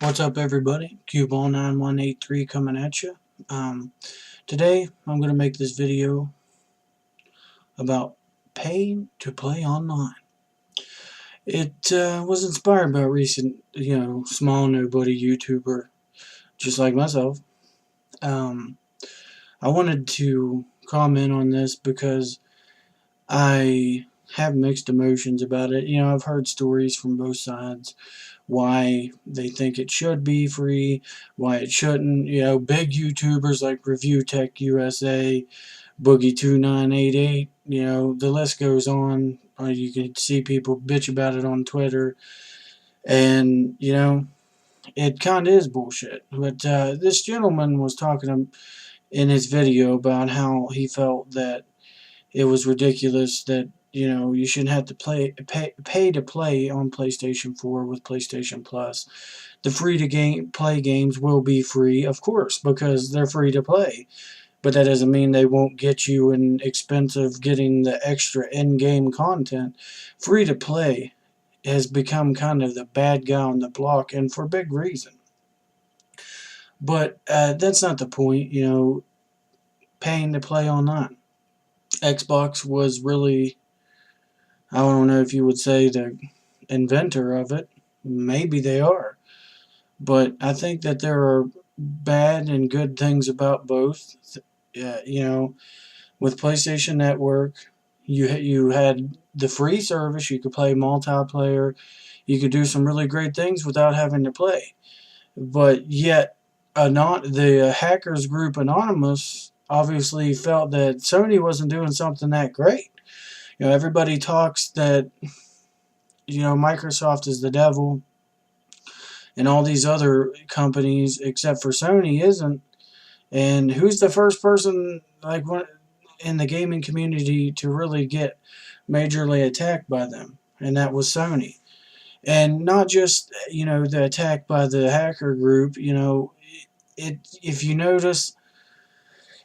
What's up, everybody? Cubeball9183 coming at you. Today I'm going to make this video about paying to play online. It was inspired by a recent, small nobody YouTuber just like myself. I wanted to comment on this because I have mixed emotions about it. I've heard stories from both sides. Why they think it should be free, why it shouldn't. Big YouTubers like Review Tech USA, Boogie2988, the list goes on. You can see people bitch about it on Twitter, and it kind of is bullshit. But this gentleman was talking in his video about how he felt that it was ridiculous that you shouldn't have to pay to play on PlayStation 4 with PlayStation Plus. The free to play games will be free, of course, because they're free to play. But that doesn't mean they won't get you an expense of getting the extra in-game content. Free to play has become kind of the bad guy on the block, and for big reason. But that's not the point. Paying to play online. Xbox was really, I don't know if you would say the inventor of it. Maybe they are. But I think that there are bad and good things about both. With PlayStation Network, you had the free service. You could play multiplayer. You could do some really great things without having to play. But yet, the hackers group Anonymous obviously felt that Sony wasn't doing something that great. Everybody talks that Microsoft is the devil and all these other companies except for Sony isn't. And who's the first person in the gaming community to really get majorly attacked by them? And that was Sony. And not just the attack by the hacker group. If you notice,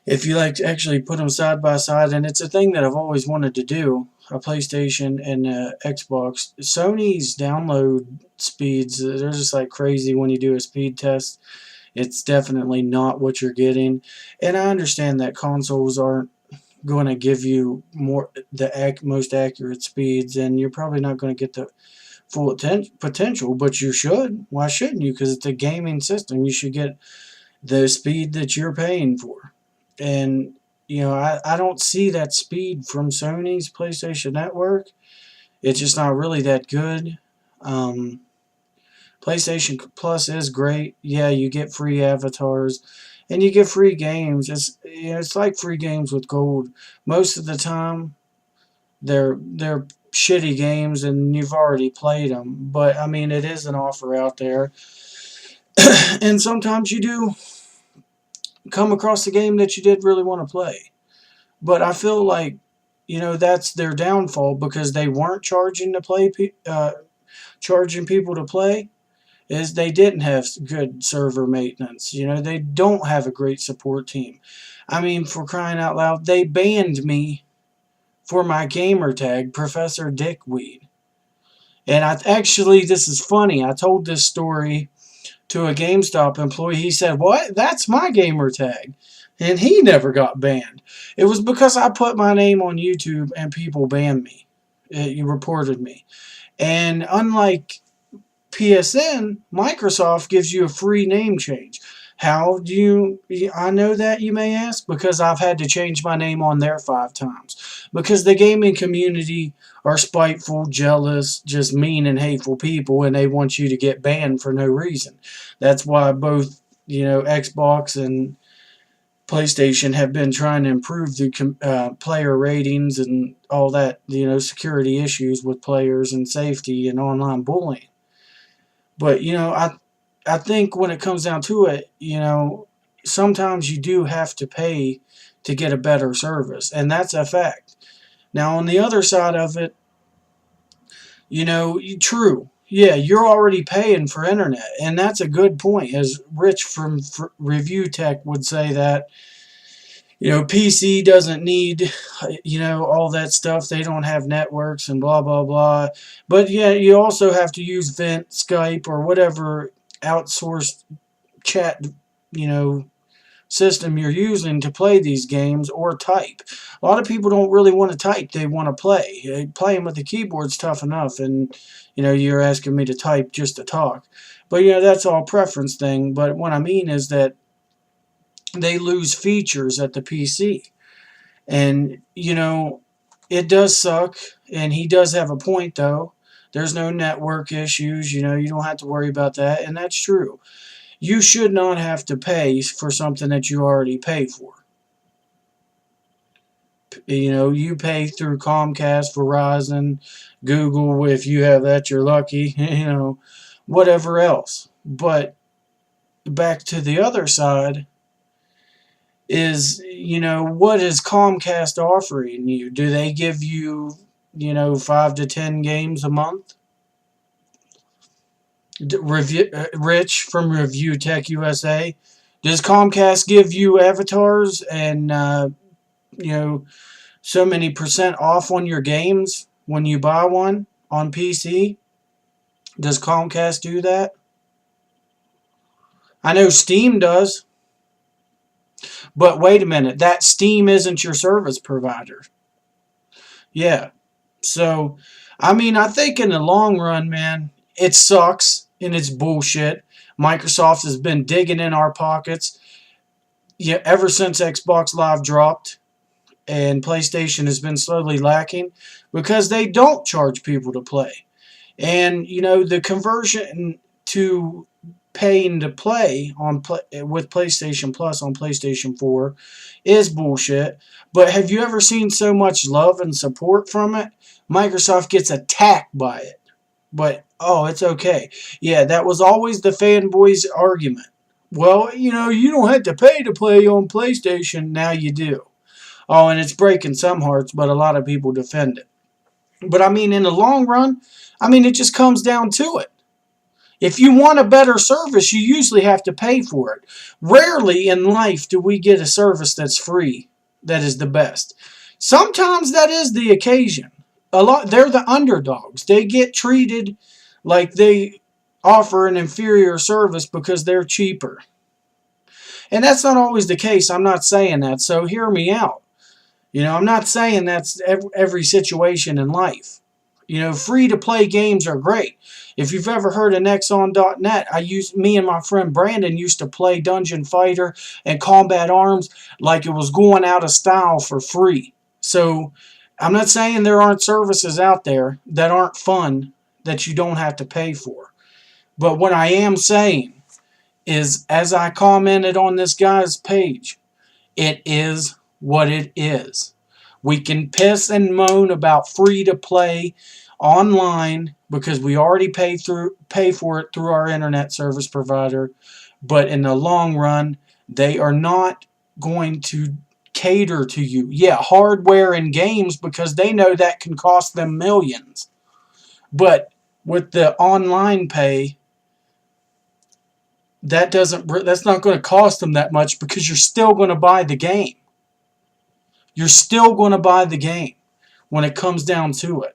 if you actually put them side by side, and it's a thing that I've always wanted to do, a PlayStation and a Xbox. Sony's download speeds, they're just like crazy when you do a speed test. It's definitely not what you're getting. And I understand that consoles aren't going to give you most accurate speeds, and you're probably not going to get the full potential, but you should. Why shouldn't you? Because it's a gaming system. You should get the speed that you're paying for. And I don't see that speed from Sony's PlayStation Network. It's just not really that good. PlayStation Plus is great. Yeah, you get free avatars and you get free games. It's like free games with gold. Most of the time, they're shitty games and you've already played them. But I mean, it is an offer out there, and sometimes you do come across a game that you did really want to play. But I feel like that's their downfall, because they weren't charging people to play. Is they didn't have good server maintenance. They don't have a great support team. I mean, for crying out loud, they banned me for my gamer tag, Professor Dickweed. And this is funny. I told this story to a GameStop employee. He said, "What? That's my gamer tag." And he never got banned. It was because I put my name on YouTube and people banned me. You reported me. And unlike PSN, Microsoft gives you a free name change. How do I know that, you may ask? Because I've had to change my name on there 5 times. Because the gaming community are spiteful, jealous, just mean and hateful people, and they want you to get banned for no reason. That's why both, Xbox and PlayStation have been trying to improve the player ratings and all that, security issues with players and safety and online bullying. But, I think when it comes down to it, sometimes you do have to pay to get a better service, and that's a fact. Now, on the other side of it, true, yeah, you're already paying for internet, and that's a good point. As Rich from Review Tech would say that, PC doesn't need, all that stuff. They don't have networks and blah, blah, blah. But, yeah, you also have to use Vent, Skype, or whatever outsourced chat, system you're using to play these games or type. A lot of people don't really want to type, they want to play. Playing with the keyboard's tough enough, and you're asking me to type just to talk. But that's all preference thing. But what I mean is that they lose features at the PC. And it does suck, and he does have a point though. There's no network issues, you don't have to worry about that, and that's true. You should not have to pay for something that you already pay for. You pay through Comcast, Verizon, Google, if you have that, you're lucky, whatever else. But back to the other side is, what is Comcast offering you? Do they give you, 5 to 10 games a month? Rich from Review Tech USA. Does Comcast give you avatars and so many % off on your games when you buy one on PC? Does Comcast do that? I know Steam does. But wait a minute, that Steam isn't your service provider. Yeah. So, I think in the long run, man, it sucks and it's bullshit. Microsoft has been digging in our pockets ever since Xbox Live dropped, and PlayStation has been slowly lacking because they don't charge people to play. And the conversion to paying to play with PlayStation Plus on PlayStation 4 is bullshit. But have you ever seen so much love and support from it? Microsoft gets attacked by it. But, oh, it's okay. Yeah, that was always the fanboys' argument. Well, you don't have to pay to play on PlayStation. Now you do. Oh, and it's breaking some hearts, but a lot of people defend it. But, in the long run, it just comes down to it. If you want a better service, you usually have to pay for it. Rarely in life do we get a service that's free that is the best. Sometimes that is the occasion. They're the underdogs. They get treated like they offer an inferior service because they're cheaper. And that's not always the case. I'm not saying that, so hear me out. I'm not saying that's every situation in life. Free-to-play games are great. If you've ever heard of Nexon.net, me and my friend Brandon used to play Dungeon Fighter and Combat Arms like it was going out of style for free. So, I'm not saying there aren't services out there that aren't fun that you don't have to pay for. But what I am saying is, as I commented on this guy's page, it is what it is. We can piss and moan about free-to-play online because we already pay for it through our internet service provider. But in the long run, they are not going to cater to you. Yeah, hardware and games, because they know that can cost them millions. But with the online pay, that's not going to cost them that much because you're still going to buy the game. You're still going to buy the game when it comes down to it.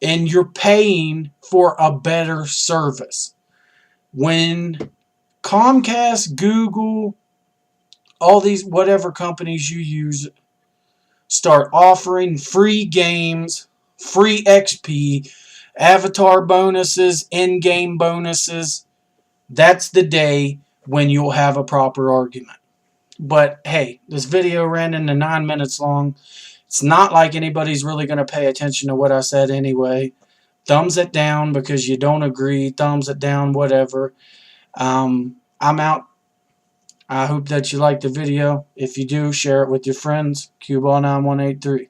And you're paying for a better service. When Comcast, Google, all these whatever companies you use start offering free games, free XP, avatar bonuses, in-game bonuses, that's the day when you'll have a proper argument. But hey, this video ran into 9 minutes long. It's not like anybody's really going to pay attention to what I said anyway. Thumbs it down because you don't agree. Thumbs it down, whatever. I'm out. I hope that you liked the video. If you do, share it with your friends. Cuball9183.